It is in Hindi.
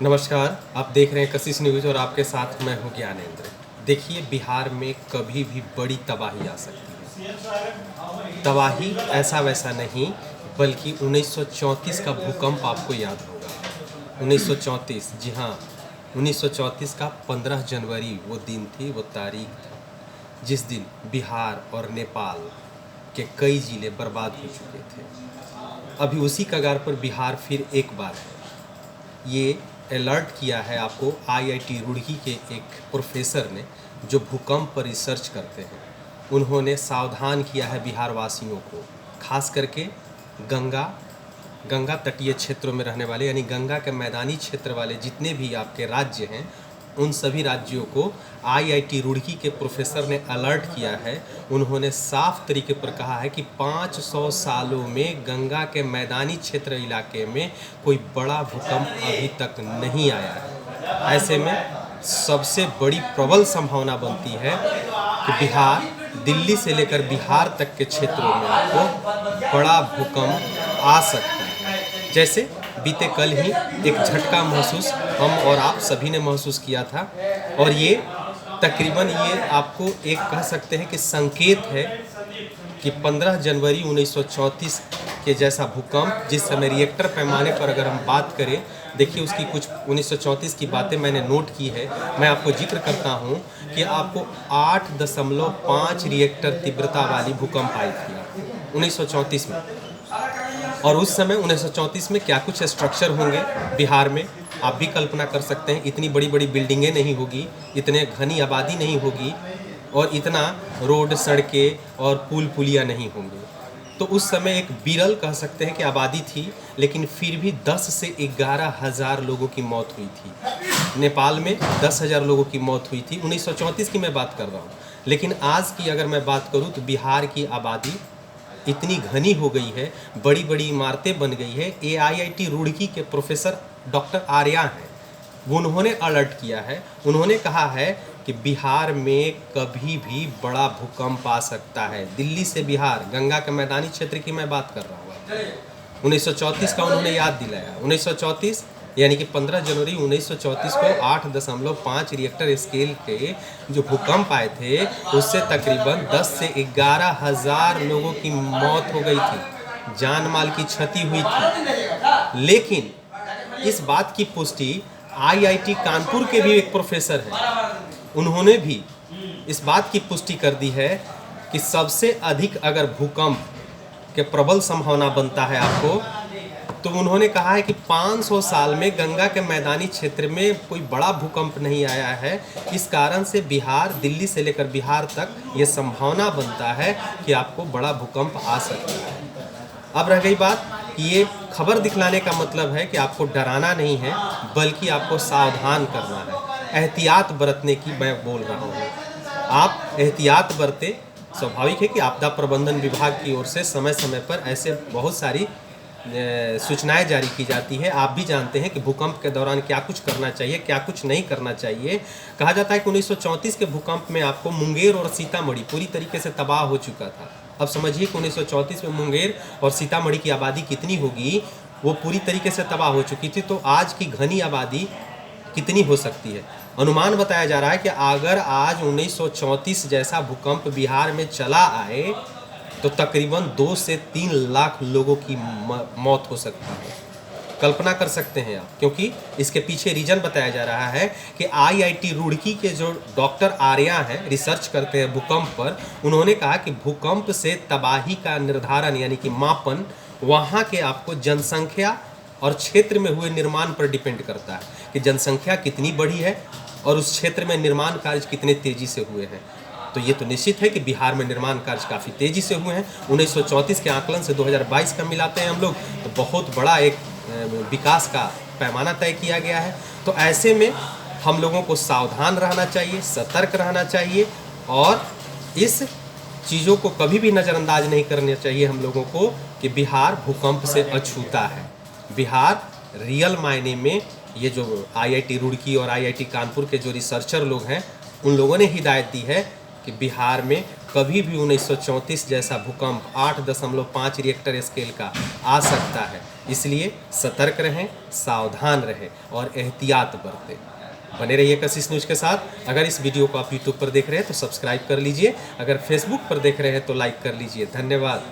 नमस्कार, आप देख रहे हैं कशिश न्यूज़ और आपके साथ मैं हूं ज्ञानेंद्र। देखिए, बिहार में कभी भी बड़ी तबाही आ सकती है। तबाही ऐसा वैसा नहीं, बल्कि 1934 का भूकंप आपको याद होगा। 1934, जी हाँ, 1934 का 15 जनवरी वो दिन थी, वो तारीख थी, जिस दिन बिहार और नेपाल के कई ज़िले बर्बाद हो चुके थे। अभी उसी कगार पर बिहार फिर एक बार है। ये अलर्ट किया है आपको आईआईटी रुड़की के एक प्रोफेसर ने, जो भूकंप पर रिसर्च करते हैं। उन्होंने सावधान किया है बिहार वासियों को, खास करके गंगा तटीय क्षेत्रों में रहने वाले, यानी गंगा के मैदानी क्षेत्र वाले जितने भी आपके राज्य हैं, उन सभी राज्यों को आईआईटी रुड़की के प्रोफेसर ने अलर्ट किया है। उन्होंने साफ तरीके पर कहा है कि 500 सालों में गंगा के मैदानी क्षेत्र इलाके में कोई बड़ा भूकंप अभी तक नहीं आया है। ऐसे में सबसे बड़ी प्रबल संभावना बनती है कि बिहार, दिल्ली से लेकर बिहार तक के क्षेत्रों में आपको बड़ा भूकंप आ सकता है। जैसे बीते कल ही एक झटका महसूस हम और आप सभी ने महसूस किया था, और ये तकरीबन ये आपको एक कह सकते हैं कि संकेत है कि 15 जनवरी 1934 के जैसा भूकंप, जिस समय रिएक्टर पैमाने पर अगर हम बात करें, देखिए उसकी कुछ 1934 की बातें मैंने नोट की है। मैं आपको जिक्र करता हूँ कि आपको 8.5 रिएक्टर तीव्रता वाली भूकंप आई थी 1934 में। और उस समय 1934 में क्या कुछ स्ट्रक्चर होंगे बिहार में, आप भी कल्पना कर सकते हैं। इतनी बड़ी बड़ी बिल्डिंगें नहीं होगी, इतने घनी आबादी नहीं होगी, और इतना रोड, सड़कें और पुल पुलियाँ नहीं होंगे। तो उस समय एक विरल कह सकते हैं कि आबादी थी, लेकिन फिर भी 10 से 11,000 लोगों की मौत हुई थी। नेपाल में 10,000 लोगों की मौत हुई थी। 1934 की मैं बात कर रहा हूँ। लेकिन आज की अगर मैं बात करूँ तो बिहार की आबादी इतनी घनी हो गई है, बड़ी बड़ी इमारतें बन गई है। आईआईटी रुड़की के प्रोफेसर डॉक्टर आर्या हैं, वो उन्होंने अलर्ट किया है। उन्होंने कहा है कि बिहार में कभी भी बड़ा भूकंप आ सकता है। दिल्ली से बिहार, गंगा के मैदानी क्षेत्र की मैं बात कर रहा हूँ। 1934 का उन्होंने याद दिलाया। 1934 यानी कि 15 जनवरी 1934 को 8.5 रिएक्टर स्केल के जो भूकंप आए थे, उससे तकरीबन 10 से 11,000 लोगों की मौत हो गई थी, जान माल की क्षति हुई थी। लेकिन इस बात की पुष्टि आईआईटी कानपुर के भी एक प्रोफेसर हैं, उन्होंने भी इस बात की पुष्टि कर दी है कि सबसे अधिक अगर भूकंप के प्रबल संभावना बनता है आपको, तो उन्होंने कहा है कि 500 साल में गंगा के मैदानी क्षेत्र में कोई बड़ा भूकंप नहीं आया है। इस कारण से बिहार, दिल्ली से लेकर बिहार तक ये संभावना बनता है कि आपको बड़ा भूकंप आ सकता है। अब रह गई बात कि ये खबर दिखलाने का मतलब है कि आपको डराना नहीं है, बल्कि आपको सावधान करना है, एहतियात बरतने की मैं बोल रहा हूँ। आप एहतियात बरतें। स्वाभाविक है कि आपदा प्रबंधन विभाग की ओर से समय समय पर ऐसे बहुत सारी सूचनाएं जारी की जाती है। आप भी जानते हैं कि भूकंप के दौरान क्या कुछ करना चाहिए, क्या कुछ नहीं करना चाहिए। कहा जाता है कि 1934 के भूकंप में आपको मुंगेर और सीतामढ़ी पूरी तरीके से तबाह हो चुका था। अब समझिए कि 1934 में मुंगेर और सीतामढ़ी की आबादी कितनी होगी, वो पूरी तरीके से तबाह हो चुकी थी। तो आज की घनी आबादी कितनी हो सकती है? अनुमान बताया जा रहा है कि अगर आज 1934 जैसा भूकंप बिहार में चला आए, तो तकरीबन 2 से 3 लाख लोगों की मौत हो सकती है। कल्पना कर सकते हैं आप, क्योंकि इसके पीछे रीजन बताया जा रहा है कि आईआईटी रुड़की के जो डॉक्टर आर्या हैं, रिसर्च करते हैं भूकंप पर, उन्होंने कहा कि भूकंप से तबाही का निर्धारण यानी कि मापन वहाँ के आपको जनसंख्या और क्षेत्र में हुए निर्माण पर डिपेंड करता है कि जनसंख्या कितनी बढ़ी है और उस क्षेत्र में निर्माण कार्य कितने तेजी से हुए हैं। तो ये तो निश्चित है कि बिहार में निर्माण कार्य काफ़ी तेजी से हुए हैं। 1934 के आकलन से 2022 का मिलाते हैं हम लोग, तो बहुत बड़ा एक विकास का पैमाना तय किया गया है। तो ऐसे में हम लोगों को सावधान रहना चाहिए, सतर्क रहना चाहिए, और इस चीज़ों को कभी भी नज़रअंदाज नहीं करना चाहिए हम लोगों को कि बिहार भूकंप से अछूता है। बिहार रियल मायने में, ये जो आईआईटी रुड़की और आईआईटी कानपुर के जो रिसर्चर लोग हैं, उन लोगों ने हिदायत दी है कि बिहार में कभी भी 1934 जैसा भूकंप 8.5 रिएक्टर स्केल का आ सकता है। इसलिए सतर्क रहें, सावधान रहें और एहतियात बरतें। बने रहिए कशिश न्यूज़ के साथ। अगर इस वीडियो को आप यूट्यूब पर देख रहे हैं तो सब्सक्राइब कर लीजिए, अगर फेसबुक पर देख रहे हैं तो लाइक कर लीजिए। धन्यवाद।